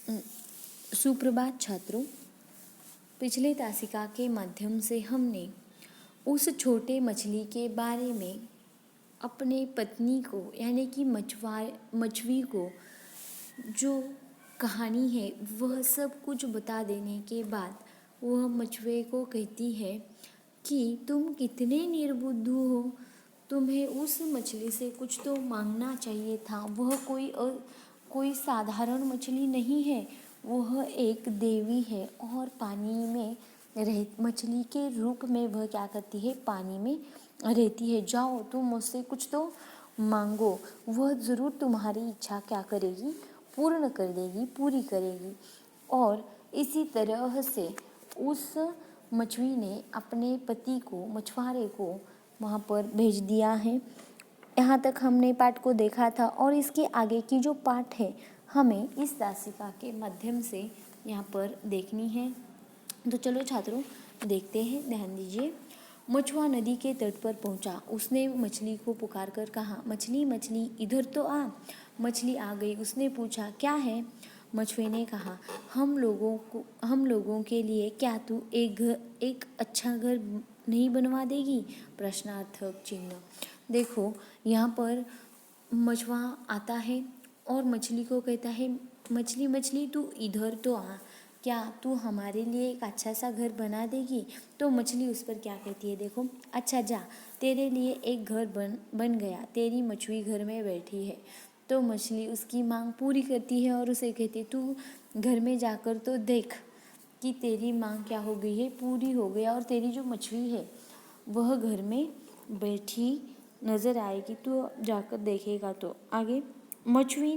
अ, सुप्रभात छात्रों। पिछले तासिका के माध्यम से हमने उस छोटे मछली के बारे में अपने पत्नी को यानी कि मछली को जो कहानी है वह सब कुछ बता देने के बाद वह मछुए को कहती है कि तुम कितने निर्बुद्ध हो, तुम्हें उस मछली से कुछ तो मांगना चाहिए था। वह कोई साधारण मछली नहीं है, वह एक देवी है और पानी में रह मछली के रूप में वह क्या करती है, पानी में रहती है। जाओ तुम मुझसे कुछ तो मांगो, वह ज़रूर तुम्हारी इच्छा क्या करेगी, पूर्ण कर देगी, पूरी करेगी। और इसी तरह से उस मछली ने अपने पति को, मछुआरे को वहाँ पर भेज दिया है। यहाँ तक हमने पाठ को देखा था और इसके आगे की जो पाठ है हमें इस दासिका के माध्यम से यहाँ पर देखनी है। तो चलो छात्रों देखते हैं, ध्यान दीजिए। मछुआ नदी के तट पर पहुंचा। उसने मछली को पुकार कर कहा, मछली मछली इधर तो आ। मछली आ गई। उसने पूछा, क्या है? मछुए ने कहा, हम लोगों के लिए क्या तू एक अच्छा घर नहीं बनवा देगी? प्रश्नार्थक चिन्ह। देखो यहाँ पर मछुआ आता है और मछली को कहता है, मछली मछली तू इधर तो आ, क्या तू हमारे लिए एक अच्छा सा घर बना देगी? तो मछली उस पर क्या कहती है, देखो, अच्छा जा, तेरे लिए एक घर बन गया, तेरी मछली घर में बैठी है। तो मछली उसकी मांग पूरी करती है और उसे कहती है, तू घर में जाकर तो देख कि तेरी मांग क्या हो गई है, पूरी हो गया और तेरी जो मछली है वह घर में बैठी नज़र आएगी, तो जाकर देखेगा। तो आगे मछुए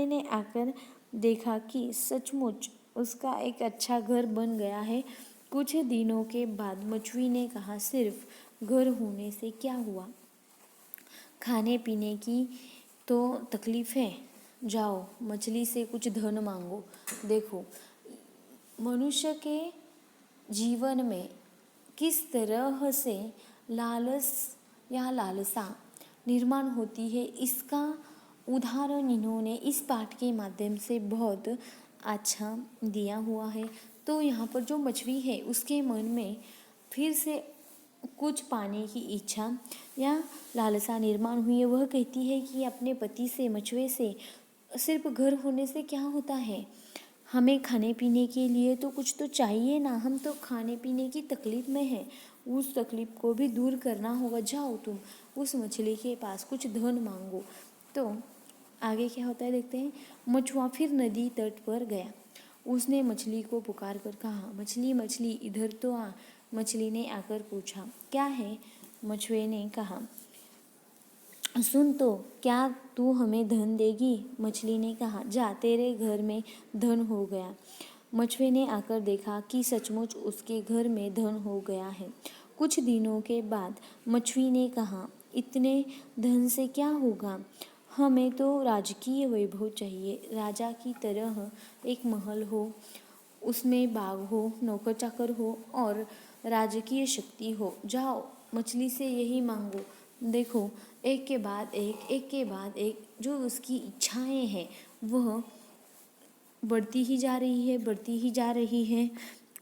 ने आकर देखा कि सचमुच उसका एक अच्छा घर बन गया है। कुछ दिनों के बाद मछुए ने कहा, सिर्फ घर होने से क्या हुआ, खाने पीने की तो तकलीफ है, जाओ मछली से कुछ धन मांगो। देखो मनुष्य के जीवन में किस तरह से लालसा निर्माण होती है, इसका उदाहरण इन्होंने इस पाठ के माध्यम से बहुत अच्छा दिया हुआ है। तो यहाँ पर जो मछली है उसके मन में फिर से कुछ पाने की इच्छा या लालसा निर्माण हुई है। वह कहती है कि अपने पति से, मछुए से, सिर्फ घर होने से क्या होता है, हमें खाने पीने के लिए तो कुछ तो चाहिए ना, हम तो खाने पीने की तकलीफ़ में हैं, उस तकलीफ़ को भी दूर करना होगा। जाओ तुम उस मछली के पास कुछ धन मांगो। तो आगे क्या होता है देखते हैं। मछुआ फिर नदी तट पर गया। उसने मछली को पुकार कर कहा, मछली मछली इधर तो आ। मछली ने आकर पूछा, क्या है? मछुए ने कहा, सुन तो, क्या तू हमें धन देगी? मछली ने कहा, जा, तेरे घर में धन हो गया। मछुए ने आकर देखा कि सचमुच उसके घर में धन हो गया है। कुछ दिनों के बाद मछुए ने कहा, इतने धन से क्या होगा, हमें तो राजकीय वैभव चाहिए, राजा की तरह एक महल हो, उसमें बाग हो, नौकर चाकर हो और राजकीय शक्ति हो। जाओ मछली से यही मांगो। देखो एक के बाद एक जो उसकी इच्छाएं हैं वह बढ़ती ही जा रही है, बढ़ती ही जा रही है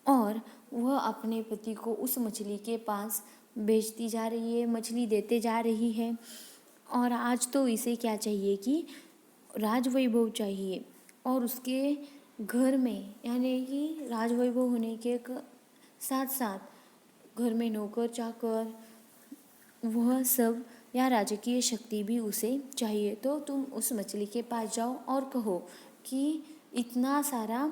और वह अपने पति को उस मछली के पास बेचती जा रही है, मछली देते जा रही है। और आज तो इसे क्या चाहिए कि राजवैभव चाहिए और उसके घर में यानी कि राजवैभव होने के साथ साथ घर में नौकर चाकर वह सब या राजकीय शक्ति भी उसे चाहिए। तो तुम उस मछली के पास जाओ और कहो कि इतना सारा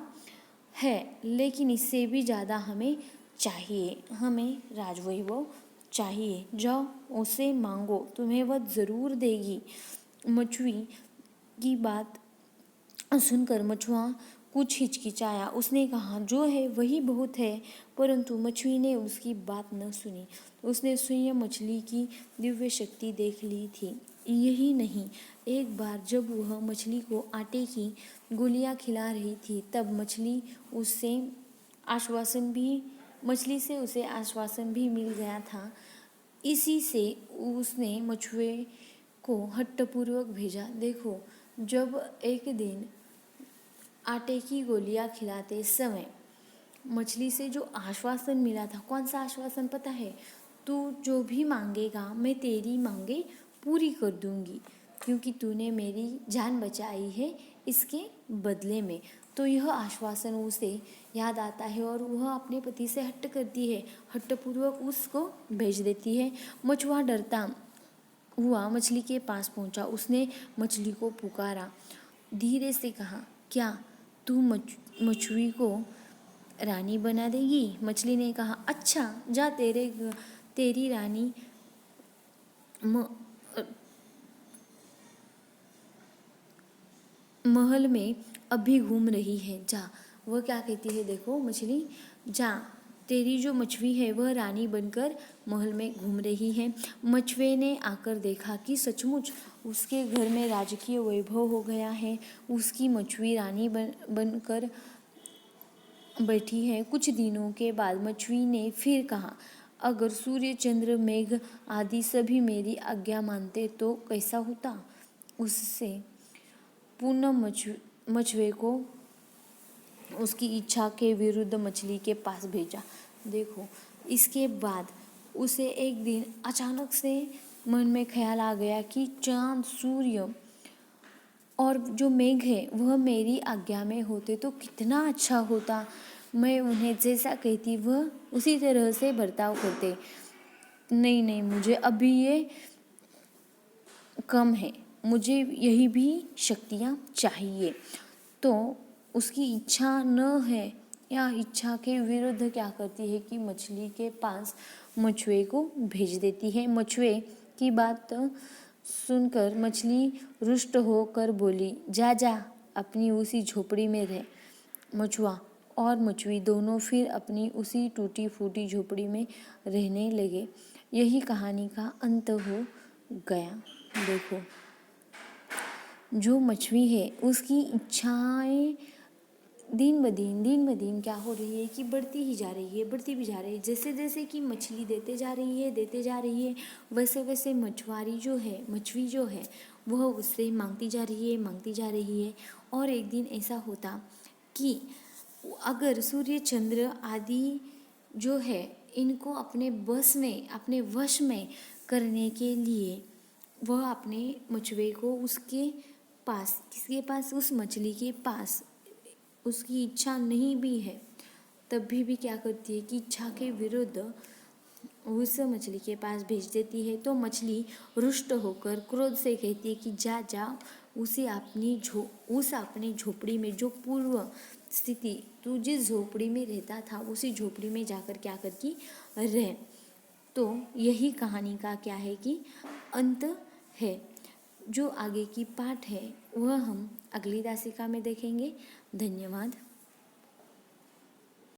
है लेकिन इससे भी ज़्यादा हमें चाहिए, हमें राजवैभव चाहिए, जाओ उसे मांगो, तुम्हें वह ज़रूर देगी। मछुई की बात सुनकर मछुआ कुछ हिचकिचाया। उसने कहा, जो है वही बहुत है। परंतु मछुए ने उसकी बात न सुनी। उसने स्वयं मछली की दिव्य शक्ति देख ली थी। यही नहीं, एक बार जब वह मछली को आटे की गोलियां खिला रही थी तब मछली से उसे आश्वासन भी मिल गया था। इसी से उसने मछुए को हट्टपूर्वक भेजा। देखो जब एक दिन आटे की गोलियां खिलाते समय मछली से जो आश्वासन मिला था, कौन सा आश्वासन पता है? तू जो भी मांगेगा मैं तेरी मांगे पूरी कर दूंगी, क्योंकि तूने मेरी जान बचाई है इसके बदले में। तो यह आश्वासन उसे याद आता है और वह अपने पति से हट करती है, हट्टपूर्वक उसको भेज देती है। मछुआ डरता हुआ मछली के पास पहुंचा। उसने मछली को पुकारा, धीरे से कहा, क्या तू मछुई को रानी बना देगी? मछली ने कहा, अच्छा जा, तेरी रानी महल में अभी घूम रही है, जा। वह क्या कहती है देखो मछली, जा, तेरी जो मछली है वह रानी बनकर महल में घूम रही है। मछुए ने आकर देखा कि सचमुच उसके घर में राजकीय वैभव हो गया है। उसकी मछली रानी बनकर बैठी है। कुछ दिनों के बाद मछली ने फिर कहा, अगर सूर्य चंद्र मेघ आदि सभी मेरी आज्ञा मानते तो कैसा होता? उससे पुनः मछुए को उसकी इच्छा के विरुद्ध मछली के पास भेजा। देखो, इसके बाद उसे एक दिन अचानक से मन में ख्याल आ गया कि चांद, सूर्य और जो मेघ है वह मेरी आज्ञा में होते तो कितना अच्छा होता। मैं उन्हें जैसा कहती वह उसी तरह से बर्ताव करते। नहीं, मुझे अभी ये कम है, मुझे यही भी शक्तियाँ चाहिए। तो उसकी इच्छा न है या इच्छा के विरुद्ध क्या करती है कि मछली के पास मछुए को भेज देती है। मछुए की बात सुनकर मछली रुष्ट होकर बोली, जा जा, अपनी उसी झोपड़ी में रह। मछुआ और मछुई दोनों फिर अपनी उसी टूटी फूटी झोपड़ी में रहने लगे। यही कहानी का अंत हो गया। देखो, जो मछली है उसकी इच्छाएं दिन ब दिन क्या हो रही है कि बढ़ती ही जा रही है। जैसे जैसे कि मछली देते जा रही है, वैसे वैसे मछली जो है वह उससे मांगती जा रही है। और एक दिन ऐसा होता कि अगर सूर्य चंद्र आदि जो है इनको अपने वश में करने के लिए वह अपने मछुए को उसके पास उस मछली के पास उसकी इच्छा नहीं भी है तब भी क्या करती है कि इच्छा के विरुद्ध उस मछली के पास भेज देती है। तो मछली रुष्ट होकर क्रोध से कहती है कि जा उस अपनी झोपड़ी में, जो पूर्व स्थिति तू जिस झोपड़ी में रहता था उसी झोपड़ी में जाकर क्या करती रह। तो यही कहानी का क्या है कि अंत है। जो आगे की पाठ है वह हम अगली दासिका में देखेंगे। धन्यवाद।